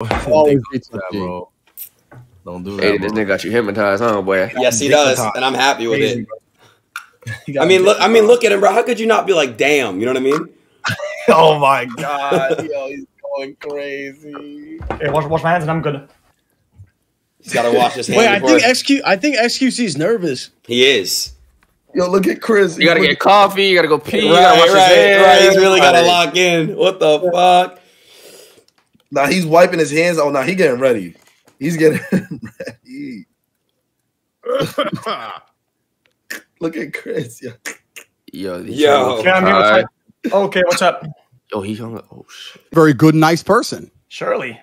Always beats that, bro. Don't do that. Hey, this nigga got you hypnotized, huh, boy? Yes, he does, and I'm happy with it. I mean, look at him, bro. How could you not be like, damn? You know what I mean? Oh my god, yo, he's going crazy. Hey, wash my hands and I'm good. He's got to wash his hands. Wait, I think XQC is nervous. He is. Yo, look at Chris. You gotta get coffee. You gotta go pee. You Right, gotta wash his hands. right. He's really got to lock in. What the fuck? Nah, he's wiping his hands. Oh, nah, he getting ready. He's getting ready. Look at Chris. Yo. Okay, what's up? Yo, he hung up. Oh shit. Very good, nice person. Surely.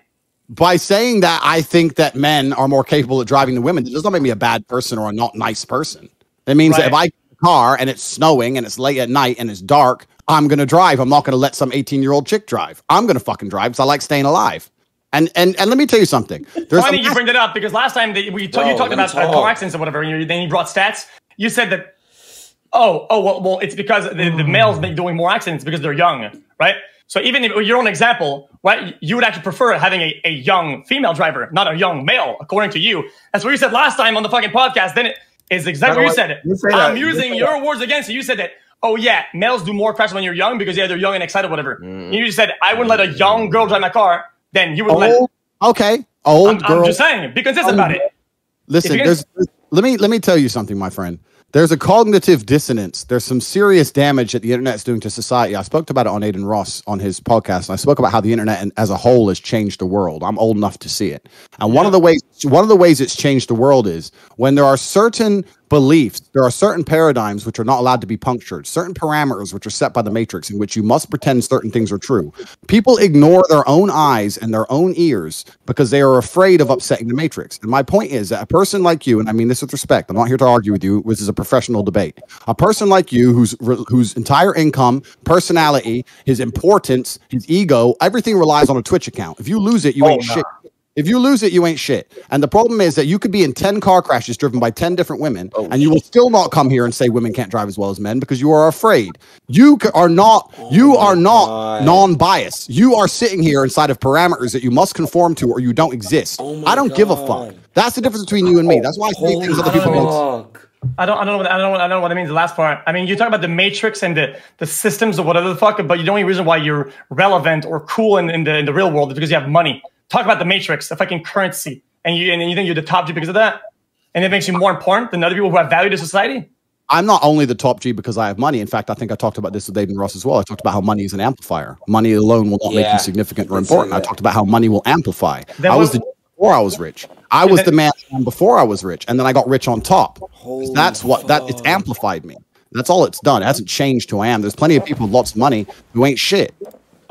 By saying that, I think that men are more capable of driving than women. It does not make me a bad person or a not nice person. It means that if I get in a car and it's snowing and it's late at night and it's dark, I'm going to drive. I'm not going to let some 18-year-old chick drive. I'm going to fucking drive because I like staying alive. And let me tell you something. Funny you bring that up because last time you talked about car accidents or whatever, and then you brought stats. You said that, well, it's because the males make doing more accidents because they're young, right? So even if your own example, right, you would actually prefer having a young female driver, not a young male, according to you. That's what you said last time on the fucking podcast. Then it is exactly what you said. I'm using your words against you. You said that, oh yeah, males do more crashes when you're young because they're young and excited, whatever. You just said, I wouldn't let a young girl drive my car. Then you would let. Okay, old girl. I'm just saying, be consistent about it. Listen, let me tell you something, my friend. There's a cognitive dissonance. There's some serious damage that the internet's doing to society. I spoke about it on Adin Ross on his podcast, and I spoke about how the internet as a whole has changed the world. I'm old enough to see it. And one of the ways it's changed the world is when there are certain beliefs, there are certain paradigms which are not allowed to be punctured, certain parameters which are set by the matrix in which you must pretend certain things are true. People ignore their own eyes and their own ears because they are afraid of upsetting the matrix. And my point is that a person like you, and I mean this with respect, I'm not here to argue with you, this is a professional debate. A person like you whose entire income, personality, his importance, his ego, everything relies on a Twitch account. If you lose it, you ain't shit. If you lose it, you ain't shit. And the problem is that you could be in 10 car crashes driven by 10 different women, and you will still not come here and say women can't drive as well as men because you are afraid. You are not non-biased. You are sitting here inside of parameters that you must conform to or you don't exist. I don't give a fuck. That's the difference between you and me. That's why I speak things other people don't. I don't know what it means, the last part. I mean, you talk about the matrix and the systems or whatever the fuck, but the only reason why you're relevant or cool in the real world is because you have money. Talk about the matrix, the fucking currency, and you think you're the top G because of that, and it makes you more important than other people who have value to society. I'm not only the top G because I have money. In fact, I think I talked about this with Adin Ross as well. I talked about how money is an amplifier. Money alone will not make you significant or important. I talked about how money will amplify. I was the G before I was rich. I was the man before I was rich, and then I got rich on top. That's it's amplified me. That's all it's done. It hasn't changed who I am. There's plenty of people with lots of money who ain't shit.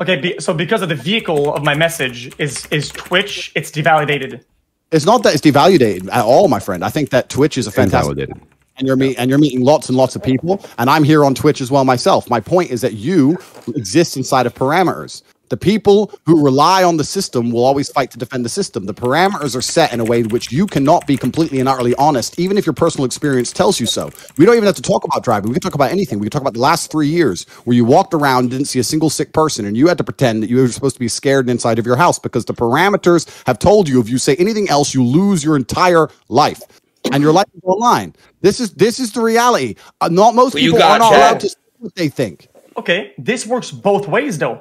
Okay, so because of the vehicle of my message is Twitch, it's devalidated. It's not that it's devalidated at all, my friend. I think that Twitch is a fantastic, and you're meeting lots and lots of people, and I'm here on Twitch as well myself. My point is that you exist inside of parameters. The people who rely on the system will always fight to defend the system. The parameters are set in a way in which you cannot be completely and utterly honest, even if your personal experience tells you so. We don't even have to talk about driving. We can talk about anything. We can talk about the last 3 years where you walked around and didn't see a single sick person, and you had to pretend that you were supposed to be scared inside of your house because the parameters have told you if you say anything else, you lose your entire life. And your life is online. This is the reality. Not most people are not allowed to say what they think. Okay, this works both ways, though.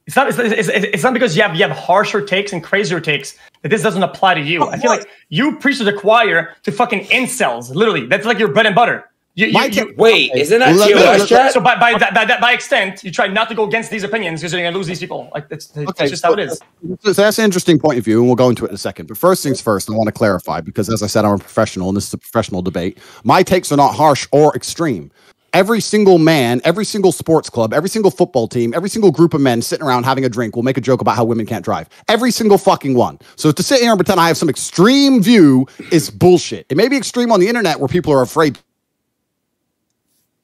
It's not because you have harsher takes and crazier takes that this doesn't apply to you. I feel like you preach to the choir to fucking incels. Literally, that's like your bread and butter. Wait, isn't that chat? So by extent, you try not to go against these opinions because you're gonna lose these people. Like that's just how it is. So that's an interesting point of view, and we'll go into it in a second. But first things first, I want to clarify because, as I said, I'm a professional, and this is a professional debate. My takes are not harsh or extreme. Every single man, every single sports club, every single football team, every single group of men sitting around having a drink will make a joke about how women can't drive. Every single fucking one. So to sit here and pretend I have some extreme view is bullshit. It may be extreme on the internet where people are afraid.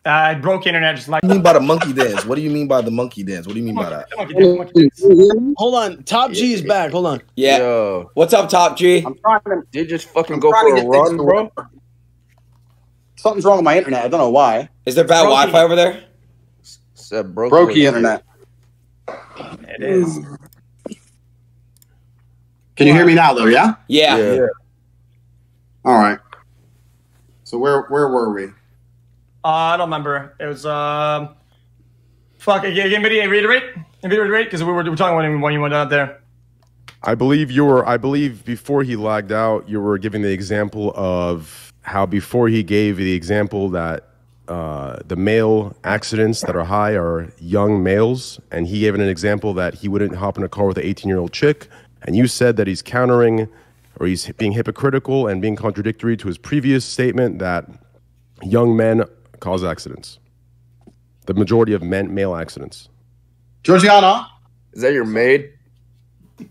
I broke internet just like. What do you mean by the monkey dance? What do you mean by the monkey dance? What do you mean by that? Hold on, Top G is back. Hold on. Yeah. Yo. What's up, Top G? I'm trying to. Did just fucking go for a run, bro? Something's wrong with my internet. I don't know why. Is there bad Wi-Fi over there? Brokey internet. It is. Can you hear me now, though? Yeah. Yeah. All right. So where were we? I don't remember. It was fuck. Again, reiterate, because we were talking when you went out there. I believe before he lagged out, you were giving the example of how before he gave the example that the male accidents that are high are young males, and he gave an example that he wouldn't hop in a car with an 18-year-old chick, and you said that he's countering, or he's being hypocritical and being contradictory to his previous statement that young men cause accidents. The majority of male accidents. Georgiana? Is that your maid?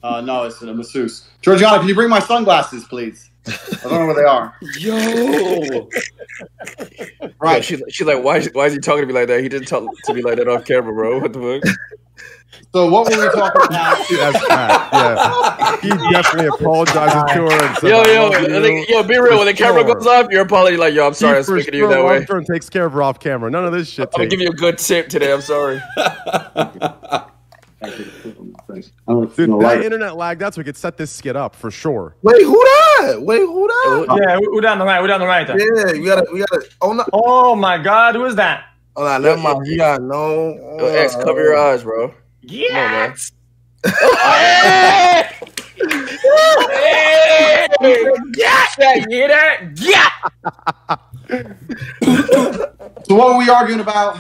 No, it's a masseuse. Georgiana, can you bring my sunglasses, please? I don't know where they are. Yo. Right. Yeah, she's like, why is he talking to me like that? He didn't talk to me like that off camera, bro. What the fuck? So what were we talking about? That's bad. Yeah. He definitely apologizes to her. And said, yo, be real. When the camera goes off, your apology like, yo, I'm sorry, I'm speaking to you that way. He takes care of her off camera. None of this shit. I'm gonna give you a good tip today. I'm sorry. Dude, that internet lag, that's what could set this skit up for sure. Wait, who that? Yeah, we're down the right. Yeah, we gotta. Oh no! Oh my God, who is that? Oh, no, never mind. You gotta know. Yo, X, cover your eyes, bro. Yes. Yeah. You hear that? Yeah. So what were we arguing about?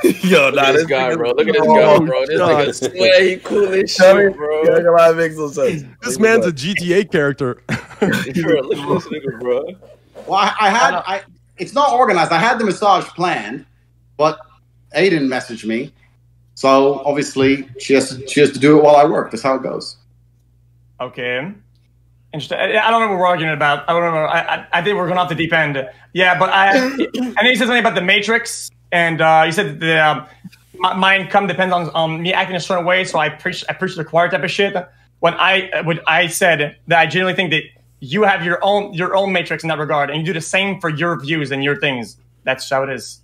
Yo, Look at this guy, bro. Look at this guy, bro. This nigga swear he cool as shit, bro. That makes no sense. This man's a GTA character. Bro, look at this nigga, bro. Well, it's not organized. I had the massage planned, but Adin messaged me. So obviously she has to do it while I work. That's how it goes. Okay. Interesting. I don't know what we're arguing about. I don't know. I think we're going off the deep end. Yeah, but I know you said something about the Matrix, and you said that my income depends on me acting a certain way, so I preach the choir type of shit. When I said that I genuinely think that you have your own Matrix in that regard, and you do the same for your views and your things. That's how it is.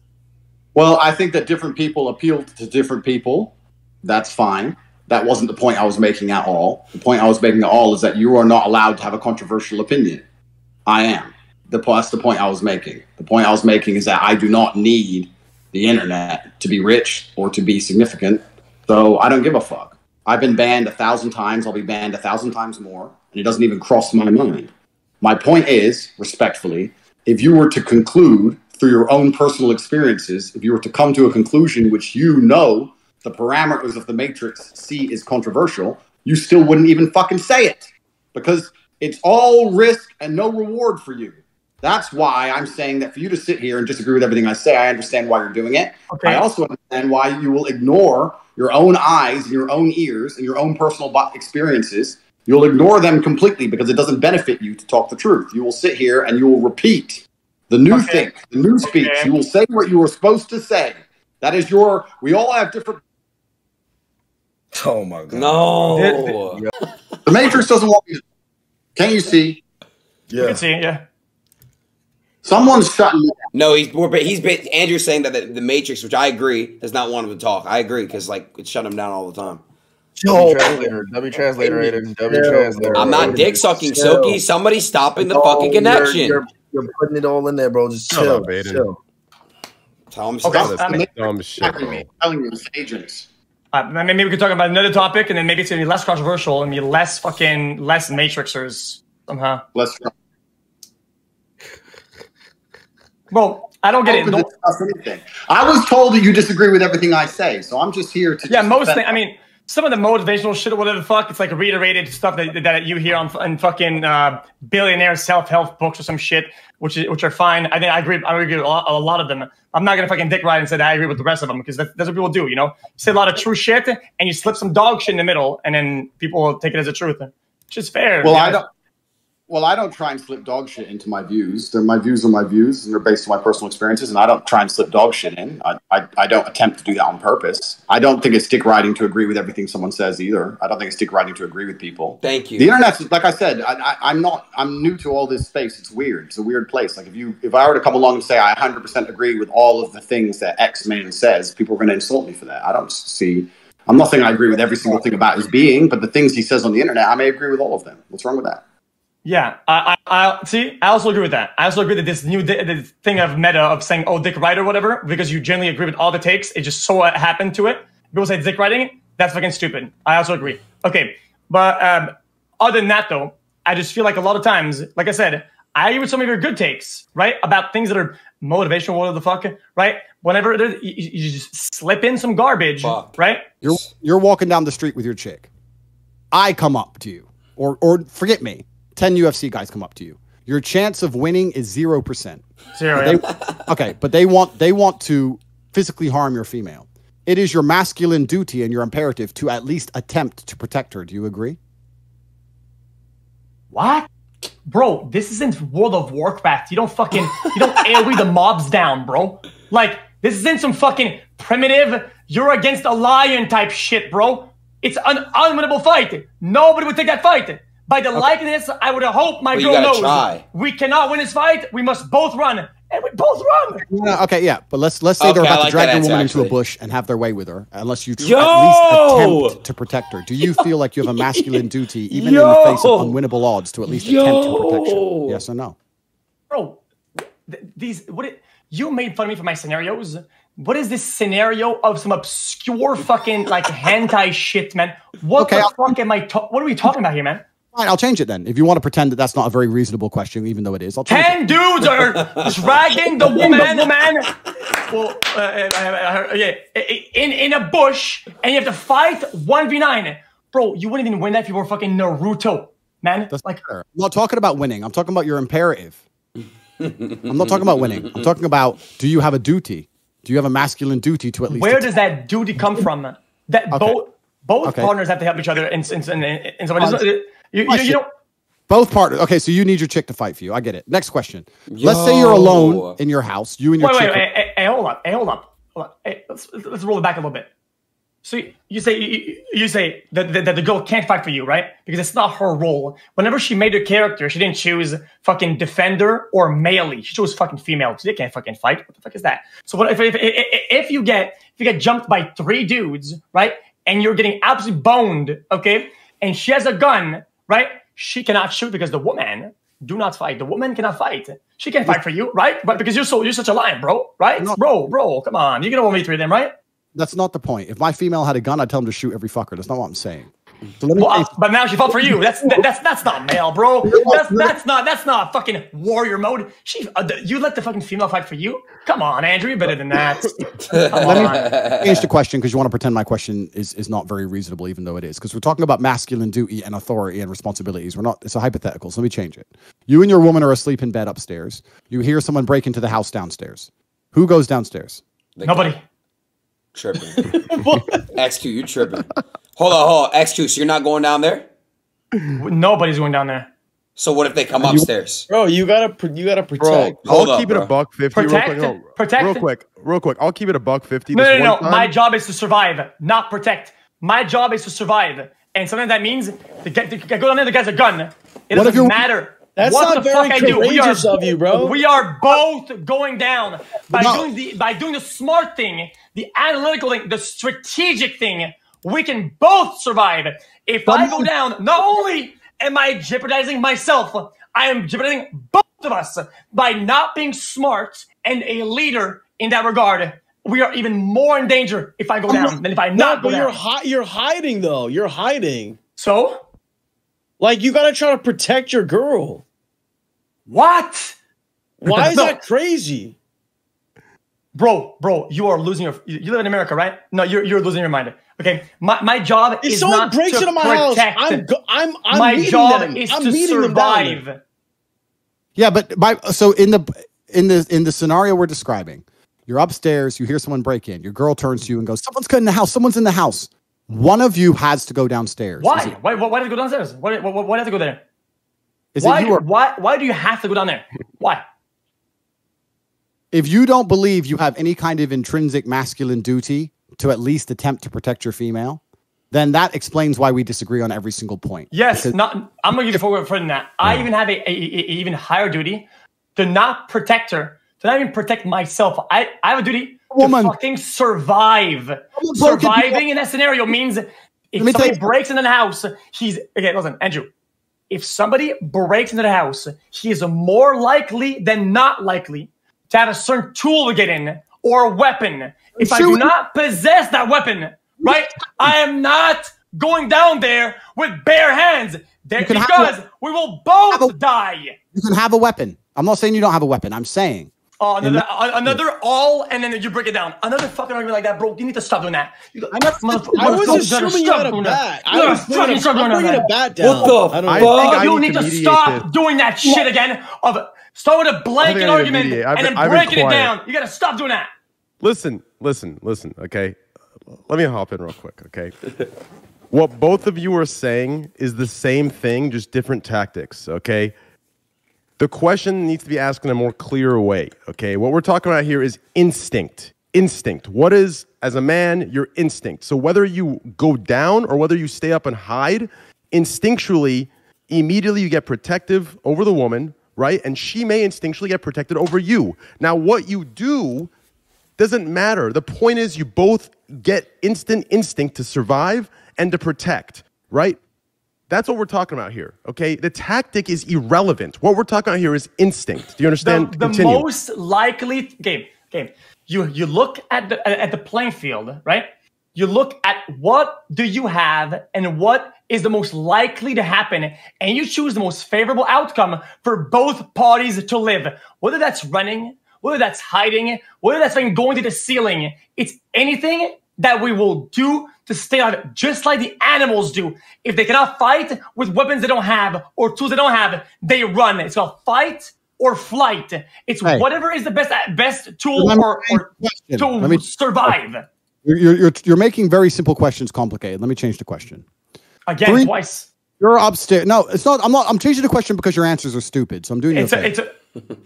Well, I think that different people appeal to different people. That's fine. That wasn't the point I was making at all. The point I was making at all is that you are not allowed to have a controversial opinion. I am. That's the point I was making. The point I was making is that I do not need the internet to be rich or to be significant. So I don't give a fuck. I've been banned 1,000 times. I'll be banned 1,000 times more. And it doesn't even cross my mind. My point is, respectfully, if you were to conclude through your own personal experiences, if you were to come to a conclusion which you know the parameters of the Matrix see is controversial, you still wouldn't even fucking say it. Because it's all risk and no reward for you. That's why I'm saying that for you to sit here and disagree with everything I say, I understand why you're doing it. Okay. I also understand why you will ignore your own eyes and your own ears and your own personal experiences. You'll ignore them completely because it doesn't benefit you to talk the truth. You will sit here and you will repeat the new thing, the new speech. You will say what you were supposed to say. That is we all have different. Oh my God. No. The Matrix doesn't want you. Can you see? Yeah. You can see, yeah. Someone's shutting me down. No, Andrew's saying that the Matrix, which I agree, does not want him to talk. I agree because it's shutting him down all the time. W translator, Adin. W translator. I'm not dick sucking, Silky. Somebody's stopping the fucking connection. You're putting it all in there, bro. Just chill. Chill. Tell him stop. Dumb shit, bro. Telling you, it's agents. Maybe we could talk about another topic, and then maybe it's gonna be less controversial and be less Matrixers somehow. Less. Well, I don't get it. Anything. I was told that you disagree with everything I say, so I'm just here to. Yeah, most things. I mean, some of the motivational shit or whatever the fuck, it's like reiterated stuff that you hear on fucking billionaire self-help books or some shit, which are fine. I think I agree with a lot of them. I'm not gonna fucking dick ride and say that I agree with the rest of them because that's what people do. You know, you say a lot of true shit and you slip some dog shit in the middle, and then people will take it as a truth. Which is fair. Well, I don't try and slip dog shit into my views. My views are my views, and they're based on my personal experiences, and I don't try and slip dog shit in. I don't attempt to do that on purpose. I don't think it's dick riding to agree with everything someone says either. I don't think it's dick riding to agree with people. Thank you. The internet's, like I said, I'm new to all this space. It's weird. It's a weird place. Like if I were to come along and say I 100% agree with all of the things that X man says, people are going to insult me for that. I don't see I'm not saying I agree with every single thing about his being, but the things he says on the internet, I may agree with all of them. What's wrong with that? Yeah, I see. I also agree with that. I also agree that this new this thing of meta of saying, "Oh, dick right" or whatever, because you generally agree with all the takes. It just so happened to it. People say dick writing. That's fucking stupid. I also agree. Okay, but other than that, though, I just feel like a lot of times, like I said, I agree with some of your good takes, right, about things that are motivational, whatever the fuck, right? Whenever you just slip in some garbage, right? You're walking down the street with your chick. I come up to you, or forget me. 10 UFC guys come up to you. Your chance of winning is 0%. Okay, but they want to physically harm your female. It is your masculine duty and your imperative to at least attempt to protect her. Do you agree? What? Bro, this isn't World of Warcraft. You don't AoE the mobs down, bro. Like, this isn't some fucking primitive, you're against a lion type shit, bro. It's an unwinnable fight. Nobody would take that fight. By the likeness, I would hope my girl knows we cannot win this fight. We must both run, and we both run. Yeah, okay, yeah, but let's say they're about to drag a woman into a bush and have their way with her, unless you at least attempt to protect her. Do you feel like you have a masculine duty, even in the face of unwinnable odds, to at least attempt to protect her? Yes or no? Bro, you made fun of me for my scenarios. What is this scenario of some obscure fucking like hentai shit, man? What the fuck am what are we talking about here, man? Fine, I'll change it then. If you want to pretend that that's not a very reasonable question, even though it is, I'll change 10 dudes are dragging the woman, in a bush, and you have to fight 1v9. Bro, you wouldn't even win that if you were fucking Naruto, man. That's like, I'm not talking about winning. I'm talking about your imperative. I'm not talking about winning. I'm talking about, do you have a duty? Do you have a masculine duty to at least? Where does that duty come from? That both partners have to help each other in some way. You know, both partners. Okay, so you need your chick to fight for you. I get it. Next question. Let's say you're alone in your house. You and your chick. Hey, hold up. Hey, let's roll it back a little bit. So you say that the girl can't fight for you, right? Because it's not her role. Whenever she made her character, she didn't choose fucking defender or melee. She chose fucking female because they can't fucking fight. What the fuck is that? So what if you get jumped by 3 dudes, right? And you're getting absolutely boned, okay? And she has a gun, right? She cannot shoot because the woman do not fight. The woman cannot fight. She can fight for you, right? But because you're such a lion, bro, right? Bro, come on. You're gonna 1v3 them, right? That's not the point. If my female had a gun, I'd tell him to shoot every fucker. That's not what I'm saying. So but now she fought for you. That's not male, bro. That's not fucking warrior mode. You let the fucking female fight for you? Come on, Andrew, you're better than that. Let me change the question because you want to pretend my question is not very reasonable, even though it is. Because we're talking about masculine duty and authority and responsibilities. We're not. It's a hypothetical. So let me change it. You and your woman are asleep in bed upstairs. You hear someone break into the house downstairs. Who goes downstairs? Nobody. Tripping. XQ, you tripping. Hold on. XQ, so you're not going down there? Nobody's going down there. So what if they come upstairs? Bro, you gotta protect. Bro, I'll keep it $150 real quick. I'll keep it $150. No. My job is to survive, not protect. My job is to survive. And sometimes that means to go down there, the guy's a gun. It doesn't matter. That's not very courageous of you, bro. We are both going down by doing the smart thing, the analytical thing, the strategic thing. We can both survive. If I go down, not only am I jeopardizing myself, I am jeopardizing both of us by not being smart and a leader in that regard. We are even more in danger if I go down than if I not go down. You're hiding though. You're hiding. So, like, you gotta try to protect your girl. What? Why is that crazy? Bro, you are losing you live in America, right? No, you're losing your mind. Okay, my job is not to protect. If someone breaks into my house, I'm my job is to survive. Yeah, but so in the scenario we're describing, you're upstairs, you hear someone break in, your girl turns to you and goes, "Someone's in the house. Someone's in the house." One of you has to go downstairs. Why? Why does it go downstairs? Why does it go there? Why do you have to go down there? Why? If you don't believe you have any kind of intrinsic masculine duty to at least attempt to protect your female, then that explains why we disagree on every single point. Yes, I'm going to give you forward further than that. I even have a even higher duty to not protect her, to not even protect myself. I have a duty woman to fucking survive. Surviving in that scenario means if somebody breaks into the house, listen, Andrew. If somebody breaks into the house, he is more likely than not likely to have a certain tool to get in or a weapon. If I do not possess that weapon, right, I am not going down there with bare hands because we will both die. You can have a weapon. I'm not saying you don't have a weapon. I'm saying. Another and then you break it down. Another fucking argument like that, bro. You need to stop doing that. I was assuming you had a bat. I was bringing a bat down. What the fuck? You need to stop doing that shit again. Start with a blanket argument and then breaking it down. You got to stop doing that. Listen, okay? Let me hop in real quick, okay? What both of you are saying is the same thing, just different tactics, okay? The question needs to be asked in a more clear way, okay? What we're talking about here is instinct. Instinct. What is, as a man, your instinct? So whether you go down or whether you stay up and hide, instinctually, immediately you get protective over the woman, right? And she may instinctually get protected over you. Now, what you do doesn't matter. The point is you both get instant instinct to survive and to protect, right? That's what we're talking about here, okay? The tactic is irrelevant. What we're talking about here is instinct. Do you understand? The most likely game. You look at the playing field, right? You look at what do you have and what is the most likely to happen, and you choose the most favorable outcome for both parties to live. Whether that's running, whether that's hiding, whether that's going to the ceiling, it's anything that we will do to stay alive, just like the animals do. If they cannot fight with weapons they don't have or tools they don't have, they run. It's called fight or flight. It's whatever is the best tool to survive. You're making very simple questions complicated. Let me change the question. Again, twice. You're upstairs. No, it's not. I'm changing the question because your answers are stupid. So I'm doing it.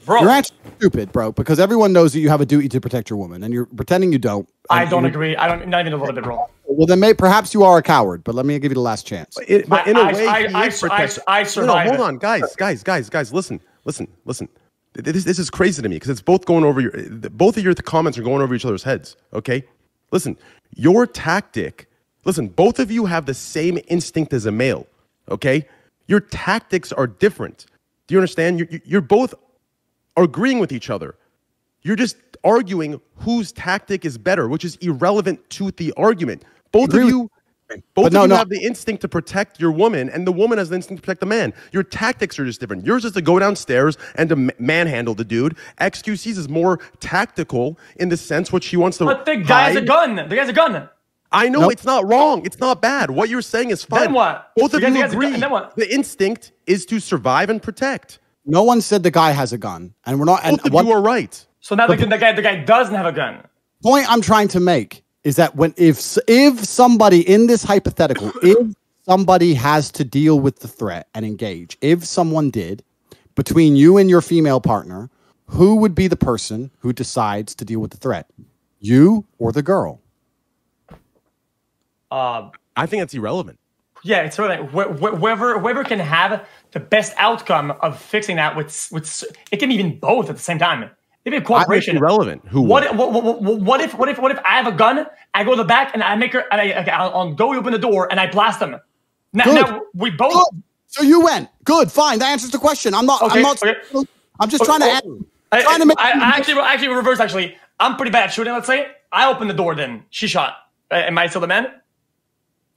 Bro. Your answer's stupid, bro, because everyone knows that you have a duty to protect your woman, and you're pretending you don't. I don't agree. Not even a little bit, bro. Well, then perhaps you are a coward, but let me give you the last chance. But in a way, I survived. No, hold on, guys, listen. This is crazy to me because it's both going over both of your comments are going over each other's heads. Okay, listen, your tactic. Listen, both of you have the same instinct as a male. Okay, your tactics are different. Do you understand? You're both agreeing with each other. You're just arguing whose tactic is better, which is irrelevant to the argument. Both of you have the instinct to protect your woman, and the woman has the instinct to protect the man. Your tactics are just different. Yours is to go downstairs and to manhandle the dude. XQC's is more tactical in the sense which he wants to. But the guy has a gun. The guy's a gun. I know it's not wrong. It's not bad. What you're saying is fine. Then what? Both of you agree. Then what? The instinct is to survive and protect. No one said the guy has a gun, and we're not. Both of you are right. So now the guy doesn't have a gun. Point I'm trying to make is that if somebody in this hypothetical, if somebody has to deal with the threat and engage, if someone did, between you and your female partner, who would be the person who decides to deal with the threat? You or the girl? I think that's irrelevant. Yeah, it's really whoever can have the best outcome of fixing that with it can be even both at the same time. Maybe cooperation. Irrelevant. What if I have a gun? I go to the back and I make her. I'll go open the door and I blast them. Now we both. Good. So you went. Good. Fine. That answers the question. I'm not. I'm just trying to. Actually reverse. Actually, I'm pretty bad at shooting. Let's say I opened the door. Then she shot. Am I still the man?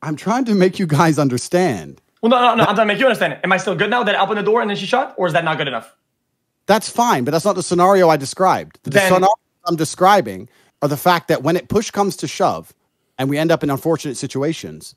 I'm trying to make you guys understand. Well, no. I'm trying to make you understand. Am I still good now that I opened the door and then she shot, or is that not good enough? That's fine, but that's not the scenario I described. The scenario I'm describing are the fact that when push comes to shove and we end up in unfortunate situations,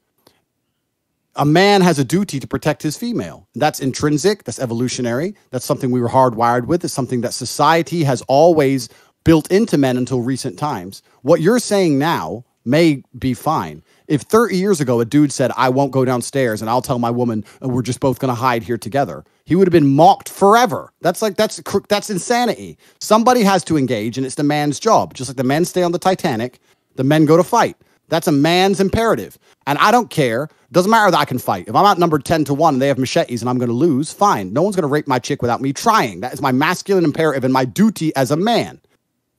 a man has a duty to protect his female. That's intrinsic. That's evolutionary. That's something we were hardwired with. It's something that society has always built into men until recent times. What you're saying now may be fine. If 30 years ago a dude said, I won't go downstairs and I'll tell my woman we're just both going to hide here together, he would have been mocked forever. That's insanity. Somebody has to engage, and it's the man's job. Just like the men stay on the Titanic, the men go to fight. That's a man's imperative. And I don't care. Doesn't matter that I can fight. If I'm outnumbered 10-1 and they have machetes and I'm going to lose, fine. No one's going to rape my chick without me trying. That is my masculine imperative and my duty as a man.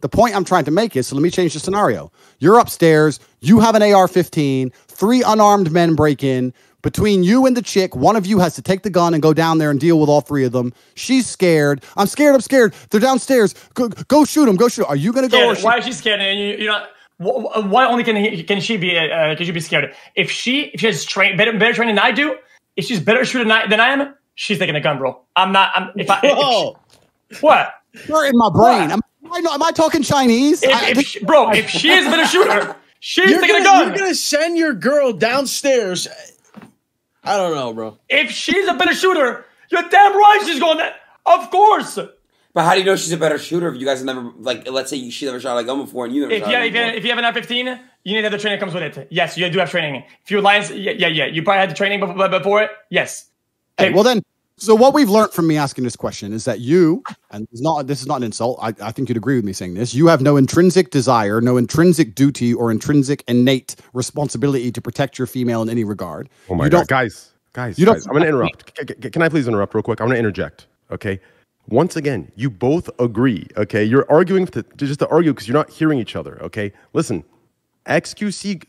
The point I'm trying to make is, so let me change the scenario. You're upstairs. You have an AR-15. 3 unarmed men break in. Between you and the chick, one of you has to take the gun and go down there and deal with all 3 of them. She's scared. I'm scared. They're downstairs. Go shoot them. Go shoot. Are you going to go? Or why is she scared? And you're not. Why only can she be scared? If she has better training than I do, if she's better shooter than I am, she's taking a gun, bro. I'm not. What? You're in my brain. Am I talking Chinese? If she is a better shooter, she's taking a gun. You're gonna send your girl downstairs. I don't know, bro. If she's a better shooter, you're damn right she's going there. Of course. But how do you know she's a better shooter if you guys have never, like, let's say she never shot a gun before and you never shot a gun before? If you have an R-15, you need to have the training that comes with it. Yes, you do have training. If you're Lions, yeah. You probably had the training before it. Yes. Okay, well then, so what we've learned from me asking this question is that you, and this is not an insult, I think you'd agree with me saying this, you have no intrinsic desire, no intrinsic duty or intrinsic innate responsibility to protect your female in any regard. Oh my God, guys, I'm going to interrupt. Can I please interrupt real quick? I'm going to interject, okay? Once again, you both agree, okay? You're arguing just to argue because you're not hearing each other, okay? Listen, XQC,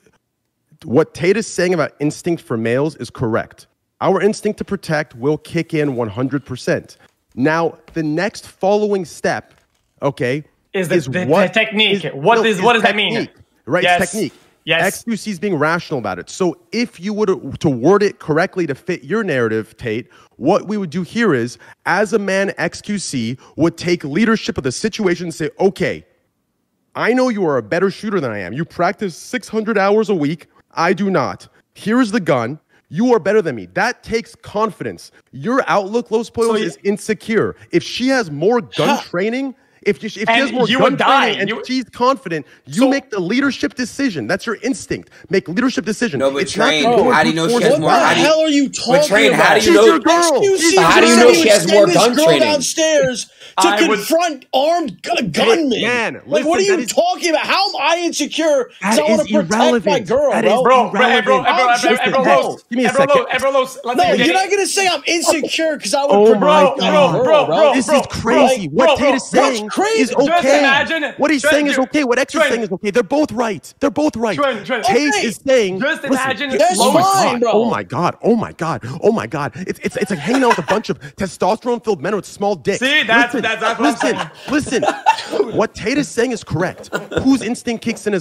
what Tate is saying about instinct for males is correct. Our instinct to protect will kick in 100%. Now, the next following step, okay, is the technique. What does that mean? Right, yes. It's technique. Yes. XQC is being rational about it. So if you were to word it correctly to fit your narrative, Tate, what we would do here is, as a man, XQC would take leadership of the situation and say, okay, I know you are a better shooter than I am. You practice 600 hours a week. I do not. Here's the gun. You are better than me. That takes confidence. Your outlook, Los Pollos, is insecure. If she has more gun training, if she has more gun training and she's confident, you make the leadership decision. That's your instinct. Make leadership decision. No, but Train, how do you know she has more? What the hell are you talking about? How do you know? How do you know she has more gun training? Downstairs to confront armed gunmen. Man, like, what are you talking about? How am I insecure? Because I want to protect my girl, bro. Give me a second. No, you're not gonna say I'm insecure because I would protect my girl, bro. This is crazy. What Tate is saying is okay. What he's saying is okay. What X is saying is okay. They're both right. They're both right. Tate is saying, just imagine. Oh my God. It's like hanging out with a bunch of testosterone-filled men with small dicks. See, that's what I'm saying. Listen. What Tate is saying is correct. Whose instinct kicks in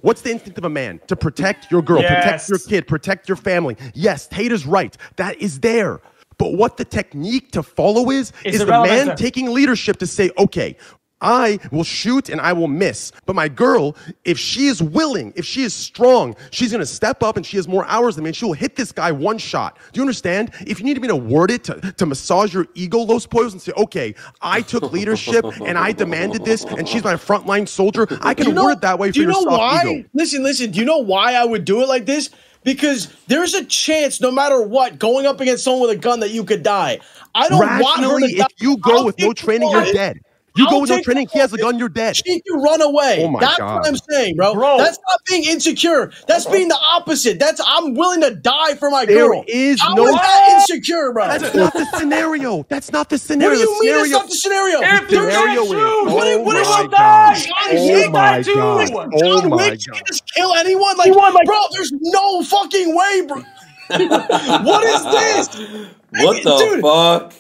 what's the instinct of a man? To protect your girl, protect your kid, protect your family. Yes, Tate is right. That is there. But what the technique to follow is the man taking leadership to say, okay, I will shoot and I will miss. But my girl, if she is willing, if she is strong, she's going to step up and she has more hours than me and she will hit this guy one shot. Do you understand? If you need me to word it to massage your ego, Los Pollos, and say, okay, I took leadership and I demanded this and she's my frontline soldier, I can word it that way for your soft ego. Listen, do you know why I would do it like this? Because there's a chance, no matter what, going up against someone with a gun that you could die. I don't want her to die. If you go with no training, you're dead. You go with no training, he has a gun, you're dead. She can run away. Oh my That's God. what I'm saying, bro. That's not being insecure. That's being the opposite. I'm willing to die for my girl. There is no insecure, bro. That's not the scenario. That's not the scenario. What do you mean that's not the scenario? If the scenario is, what is oh my God. John Wick can just kill anyone? Like, bro, there's no fucking way, bro. What is this? What the fuck?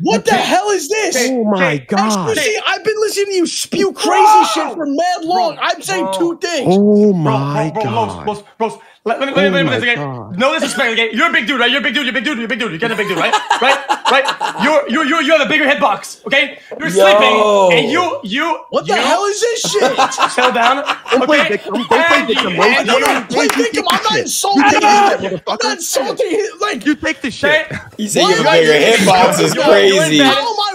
What the hell is this? Oh my God. XQC, I've been listening to you spew crazy shit for mad long. I'm saying two things. Oh my God. Bro, let me again. No disrespect, okay? You're a big dude, right? You're a big dude. You're a big dude. You're getting a big dude, right? Right? You're the bigger hitbox, okay? You're sleeping, and you. What the hell is this shit? Settle down. Don't play victim. Don't play victim. Don't play victim. I'm not insulting him. I'm not insulting him. Like, you take the shit. He said your bigger hitbox is crazy.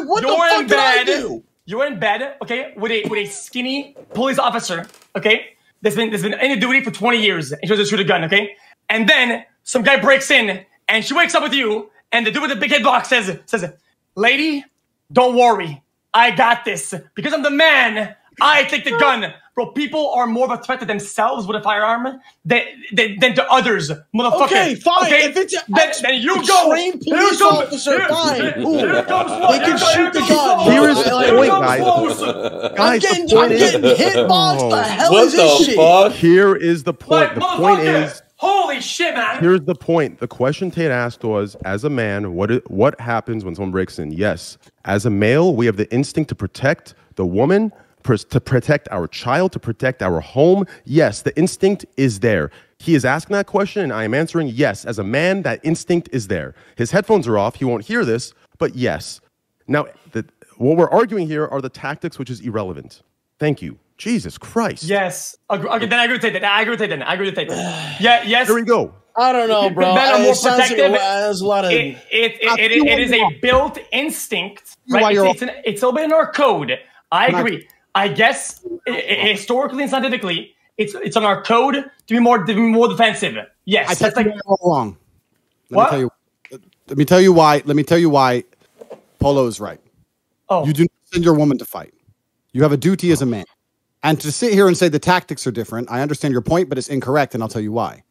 What the fuck did I do? You're in bed, okay, with a skinny police officer, okay? That's been in duty for 20 years, and she was to shoot a gun, okay? And then some guy breaks in, and she wakes up with you, and the dude with the big headbox says, lady, don't worry, I got this. Because I'm the man, I take the gun. Bro, people are more of a threat to themselves with a firearm than to others, motherfucker. Okay, fine. Okay? If it's then you go. trained police officer, fine. Here comes They can shoot the gun. Here is the point, guys. I'm getting hitboxed. The hell What is this the shit? fuck? Here is the point. The point is, holy shit, man. here's the point. The question Tate asked was, as a man, what happens when someone breaks in? Yes, as a male, we have the instinct to protect the woman, to protect our child, to protect our home. Yes, the instinct is there. He is asking that question, and I am answering yes. As a man, that instinct is there. His headphones are off. He won't hear this, but yes. Now, what we're arguing here are the tactics, which is irrelevant. Thank you. Jesus Christ. Yes. Okay, then I agree with Tate. I agree with Tate. Yeah, yes. Here we go. I don't know, bro. Men are more protective. There's a lot of. It is a built instinct, right? It's a little bit in our code. I agree. I guess historically and scientifically, it's on our code to be more defensive. Yes, that's like all wrong. What? Let me tell you why. Let me tell you why Polo is right. Oh, you do not send your woman to fight. You have a duty as a man. And to sit here and say the tactics are different, I understand your point, but it's incorrect, and I'll tell you why.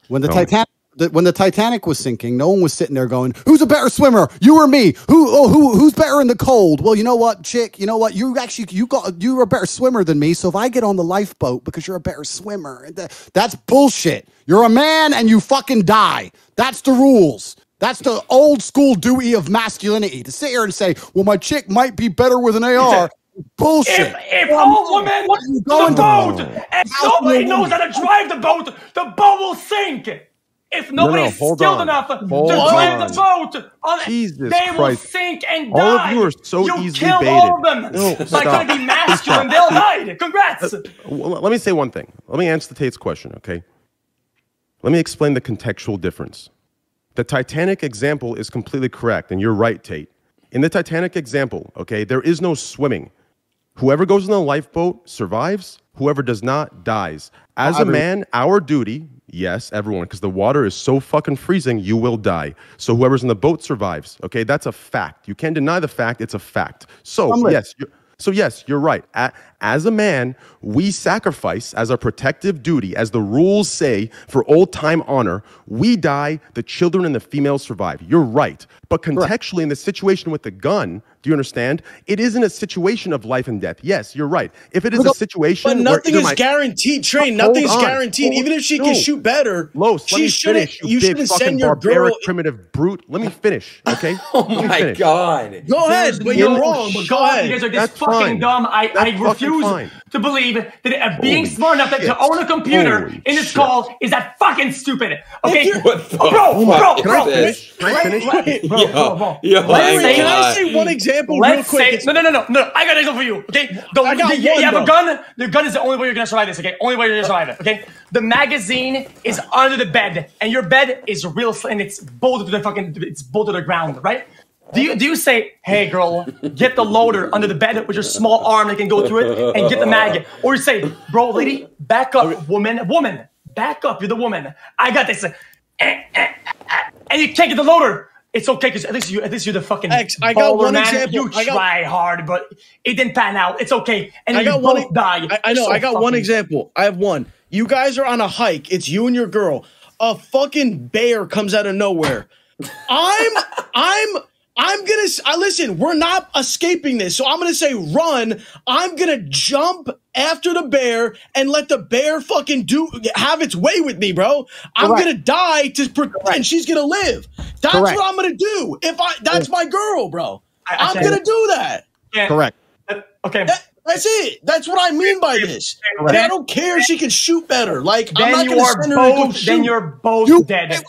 When the Titanic was sinking, no one was sitting there going, "Who's a better swimmer, you or me? Who's better in the cold?" Well, you know what, chick? You know what? You're a better swimmer than me. So if I get on the lifeboat because you're a better swimmer, that's bullshit. You're a man and you fucking die. That's the rules. That's the old school duty of masculinity. To sit here and say, "Well, my chick might be better with an AR." Bullshit. If all women on the boat and nobody knows how to drive the boat will sink. If nobody's skilled enough to drive the boat, they will sink and die. All of you are so easily killed baited. all of them. By trying to be masculine, they'll die. Congrats. Let me say one thing. Let me answer Tate's question, okay? Let me explain the contextual difference. The Titanic example is completely correct, and you're right, Tate. In the Titanic example, okay, there is no swimming. Whoever goes in the lifeboat survives. Whoever does not dies. As a man, our duty, yes, everyone, because the water is so fucking freezing, you will die. So whoever's in the boat survives. Okay, that's a fact. You can't deny the fact. It's a fact. So yes, you're right. As a man, we sacrifice as a protective duty, as the rules say, for old time honor. We die. The children and the females survive. You're right. But contextually, in the situation with the gun, do you understand? It isn't a situation of life and death. Yes, you're right. If it is a situation, but nothing is guaranteed. Train, nothing's guaranteed. Even if she can shoot better, she shouldn't. You shouldn't send your girl. Primitive brute. Let me finish. Okay. Oh my god. Go ahead, but you're wrong. But go ahead. You guys are this fucking dumb. I refuse to believe that being smart enough to own a computer in this call is that fucking stupid. Okay, bro. Can I finish? Bro. Can I say one example real quick? No. I got an example for you. Okay, you have a gun. The gun is the only way you're gonna survive this. Okay, only way you're gonna survive it. Okay, the magazine is under the bed, and your bed is real, and it's bolted to the ground, right? Do you say, "Hey, girl, get the loader under the bed with your small arm that can go through it and get the mag," or you say, "Bro, lady, back up, woman, back up. You're the woman. I got this," and you can't get the loader. It's okay because at least you're the fucking X. I got one man. example. You try hard, but it didn't pan out. It's okay, and I got both die. I know. I got one example. I have one. You guys are on a hike. It's you and your girl. A fucking bear comes out of nowhere. Listen, we're not escaping this. So I'm going to say run. I'm going to jump after the bear and let the bear fucking have its way with me, bro. I'm going to die and she's going to live. That's what I'm going to do. That's my girl, bro. I'm going to do that. Yeah. Correct. Okay. That's it. That's what I mean by this. And I don't care if she can shoot better. Like, I'm not then going to send her to go shoot. Then you're both dead.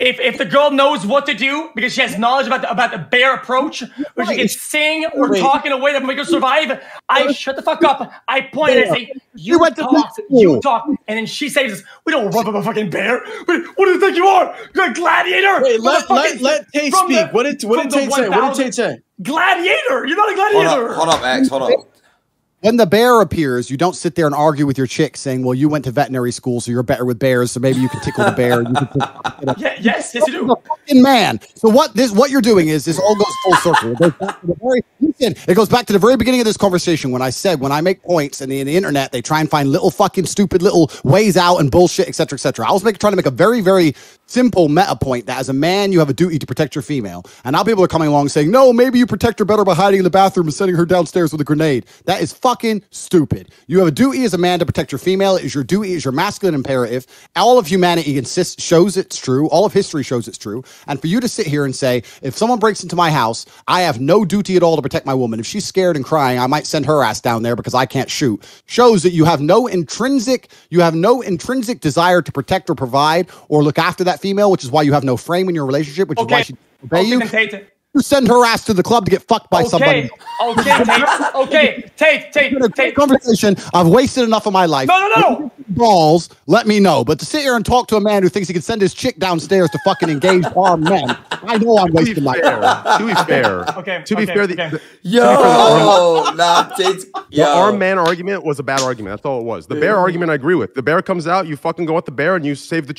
If the girl knows what to do because she has knowledge about the bear approach, or she can sing or talk in a way that make her survive, I shut the fuck up. I point and I say, you talk, and then she says, "We don't run from a fucking bear. What do you think you are? You're a gladiator." Wait, let Tate speak. What did Tate say? What did Tate say? Gladiator. You're not a gladiator. Hold up, X. Hold up. when the bear appears, you don't sit there and argue with your chick saying, well, you went to veterinary school, so you're better with bears, so maybe you can tickle the bear. You can yes, you do. A fucking man. So what you're doing is this all goes full circle. It goes back to the very beginning of this conversation when I said when I make points and in the internet they try and find little fucking stupid little ways out and bullshit, etc., etc. I was trying to make a very, very simple meta point that as a man you have a duty to protect your female. And now people are coming along saying, no, maybe you protect her better by hiding in the bathroom and sending her downstairs with a grenade. That is fucking stupid. You have a duty as a man to protect your female. It is your duty, it is your masculine imperative. All of humanity shows it's true. All of history shows it's true. And for you to sit here and say, if someone breaks into my house, I have no duty at all to protect my woman. If she's scared and crying, I might send her ass down there because I can't shoot. Shows that you have no intrinsic desire to protect or provide or look after that female, which is why you have no frame in your relationship, which is why she obey you. You send her ass to the club to get fucked by somebody. Tate. Conversation. I've wasted enough of my life. No. Balls, let me know. But to sit here and talk to a man who thinks he can send his chick downstairs to fucking engage armed men, I know I'm wasting my time. To be fair, the armed man argument was a bad argument. That's all it was. The bear argument I agree with. The bear comes out, you fucking go at the bear and you save the